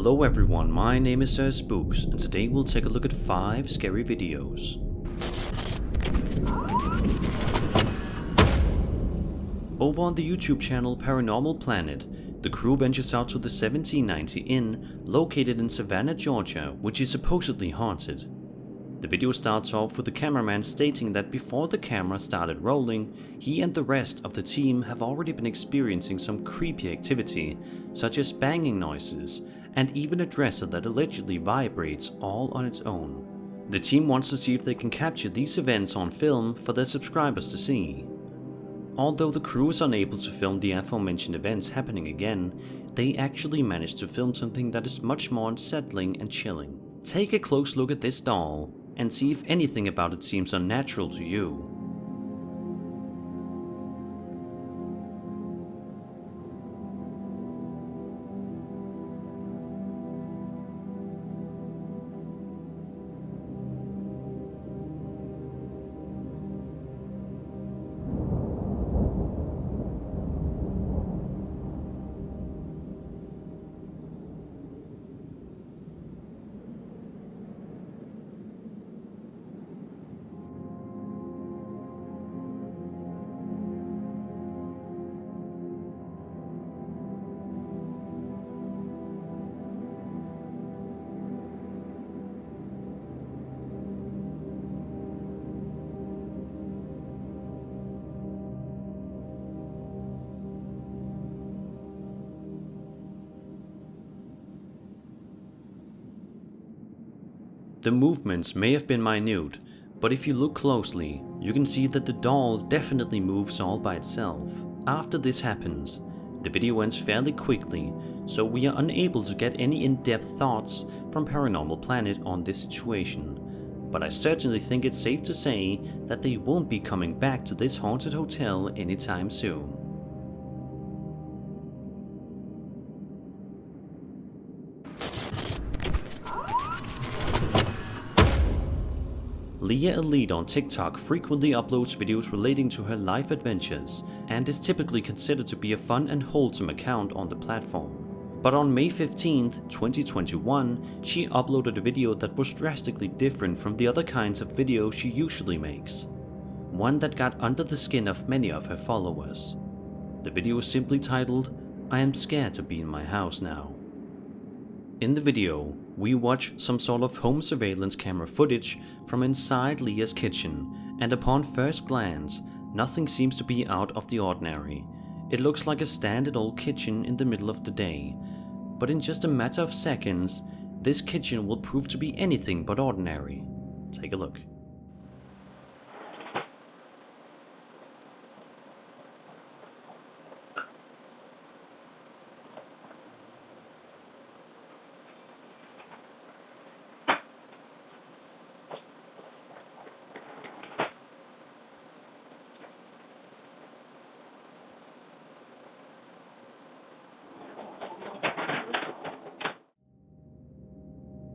Hello everyone, my name is Spooks, and today we'll take a look at 5 scary videos. Over on the YouTube channel Paranormal Planet, the crew ventures out to the 1790 Inn located in Savannah, Georgia, which is supposedly haunted. The video starts off with the cameraman stating that before the camera started rolling, he and the rest of the team have already been experiencing some creepy activity, such as banging noises, and even a dresser that allegedly vibrates all on its own. The team wants to see if they can capture these events on film for their subscribers to see. Although the crew is unable to film the aforementioned events happening again, they actually managed to film something that is much more unsettling and chilling. Take a close look at this doll and see if anything about it seems unnatural to you. The movements may have been minute, but if you look closely, you can see that the doll definitely moves all by itself. After this happens, the video ends fairly quickly, so we are unable to get any in-depth thoughts from Paranormal Planet on this situation. But I certainly think it's safe to say that they won't be coming back to this haunted hotel anytime soon. Lea Elite on TikTok frequently uploads videos relating to her life adventures and is typically considered to be a fun and wholesome account on the platform. But on May 15th, 2021, she uploaded a video that was drastically different from the other kinds of videos she usually makes. One that got under the skin of many of her followers. The video is simply titled, "I am scared to be in my house now." In the video, we watch some sort of home surveillance camera footage from inside Lea's kitchen, and upon first glance, nothing seems to be out of the ordinary. It looks like a standard old kitchen in the middle of the day, but in just a matter of seconds, this kitchen will prove to be anything but ordinary. Take a look.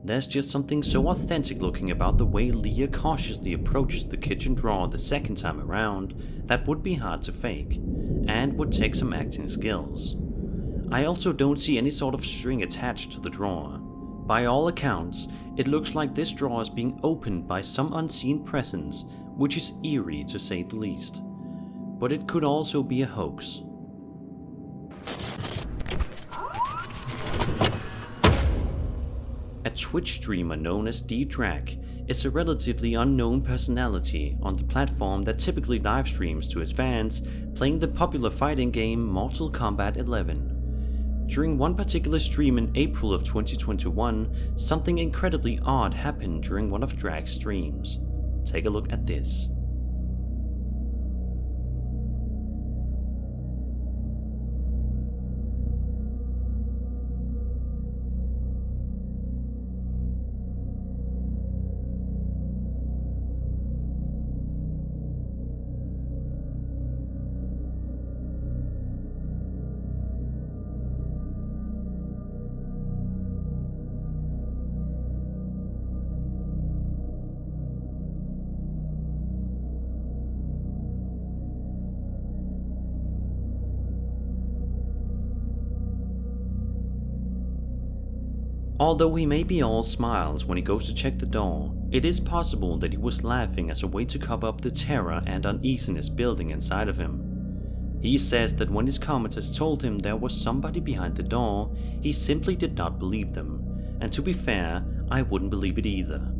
There's just something so authentic looking about the way Lea cautiously approaches the kitchen drawer the second time around that would be hard to fake, and would take some acting skills. I also don't see any sort of string attached to the drawer. By all accounts, it looks like this drawer is being opened by some unseen presence, which is eerie to say the least. But it could also be a hoax. A Twitch streamer known as D-Drac is a relatively unknown personality on the platform that typically live streams to his fans playing the popular fighting game Mortal Kombat 11. During one particular stream in April of 2021, something incredibly odd happened during one of Drac's streams. Take a look at this. Although he may be all smiles when he goes to check the door, it is possible that he was laughing as a way to cover up the terror and uneasiness building inside of him. He says that when his commenters told him there was somebody behind the door, he simply did not believe them, and to be fair, I wouldn't believe it either.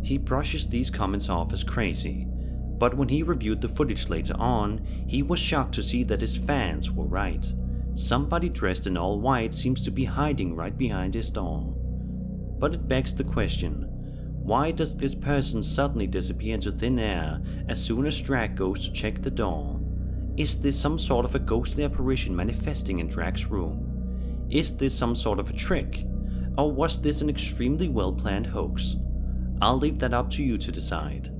He brushes these comments off as crazy, but when he reviewed the footage later on, he was shocked to see that his fans were right. Somebody dressed in all white seems to be hiding right behind his door. But it begs the question, why does this person suddenly disappear into thin air as soon as Drag goes to check the door? Is this some sort of a ghostly apparition manifesting in Drag's room? Is this some sort of a trick? Or was this an extremely well-planned hoax? I'll leave that up to you to decide.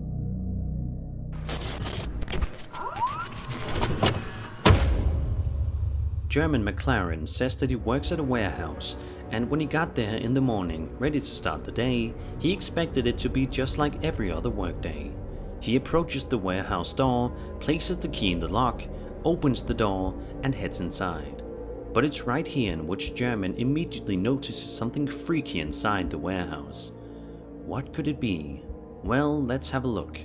German McLaren says that he works at a warehouse, and when he got there in the morning, ready to start the day, he expected it to be just like every other workday. He approaches the warehouse door, places the key in the lock, opens the door, and heads inside. But it's right here in which German immediately notices something freaky inside the warehouse. What could it be? Well, let's have a look.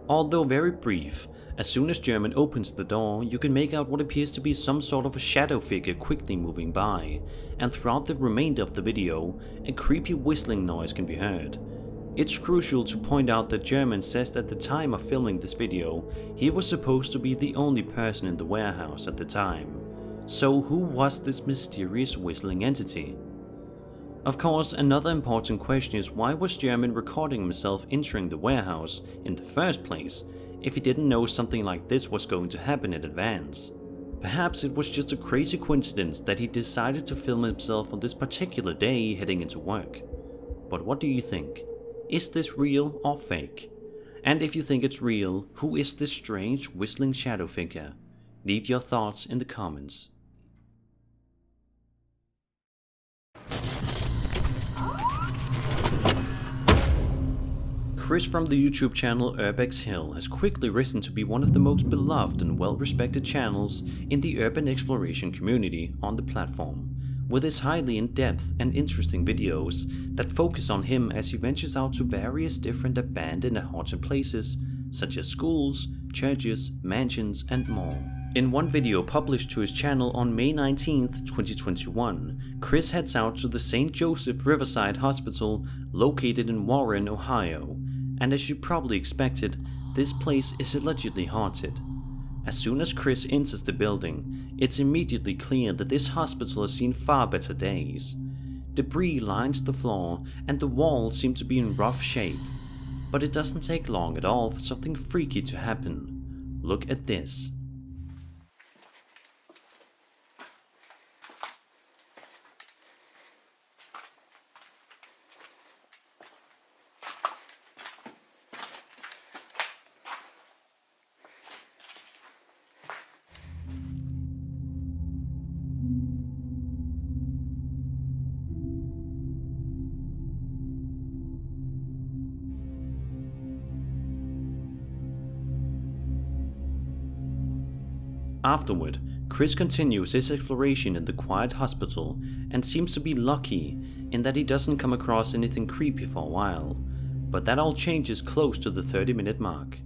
Although very brief, as soon as German opens the door, you can make out what appears to be some sort of a shadow figure quickly moving by, and throughout the remainder of the video, a creepy whistling noise can be heard. It's crucial to point out that German says that at the time of filming this video, he was supposed to be the only person in the warehouse at the time. So who was this mysterious whistling entity? Of course, another important question is why was German recording himself entering the warehouse in the first place if he didn't know something like this was going to happen in advance? Perhaps it was just a crazy coincidence that he decided to film himself on this particular day heading into work. But what do you think? Is this real or fake? And if you think it's real, who is this strange whistling shadow figure? Leave your thoughts in the comments. Chris from the YouTube channel Urbex Hill has quickly risen to be one of the most beloved and well-respected channels in the urban exploration community on the platform, with his highly in-depth and interesting videos that focus on him as he ventures out to various different abandoned and haunted places, such as schools, churches, mansions, and more. In one video published to his channel on May 19th, 2021, Chris heads out to the St. Joseph Riverside Hospital located in Warren, Ohio, and as you probably expected, this place is allegedly haunted. As soon as Chris enters the building, it's immediately clear that this hospital has seen far better days. Debris lines the floor and the walls seem to be in rough shape, but it doesn't take long at all for something freaky to happen. Look at this. Afterward, Chris continues his exploration in the quiet hospital and seems to be lucky in that he doesn't come across anything creepy for a while, but that all changes close to the 30-minute mark.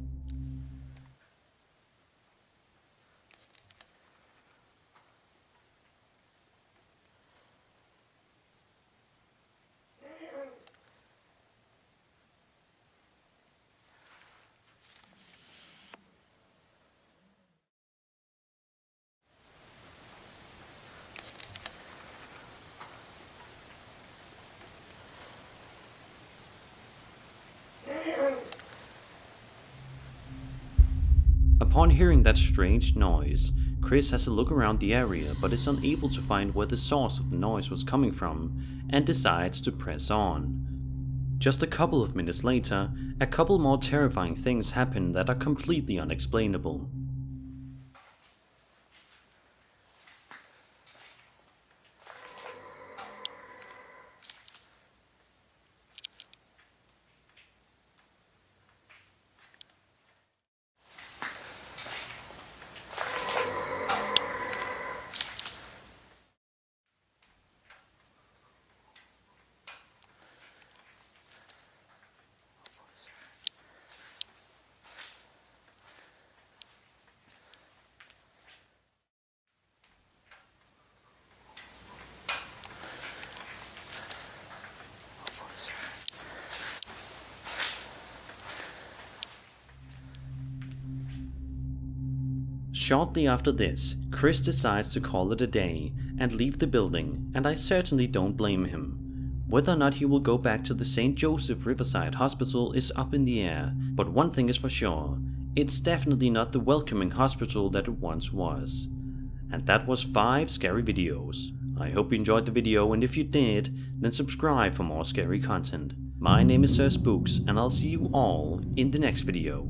Upon hearing that strange noise, Chris has a look around the area but is unable to find where the source of the noise was coming from and decides to press on. Just a couple of minutes later, a couple more terrifying things happen that are completely unexplainable. Shortly after this, Chris decides to call it a day and leave the building, and I certainly don't blame him. Whether or not he will go back to the St. Joseph Riverside Hospital is up in the air, but one thing is for sure, it's definitely not the welcoming hospital that it once was. And that was 5 scary videos. I hope you enjoyed the video, and if you did, then subscribe for more scary content. My name is Sir Spooks, and I'll see you all in the next video.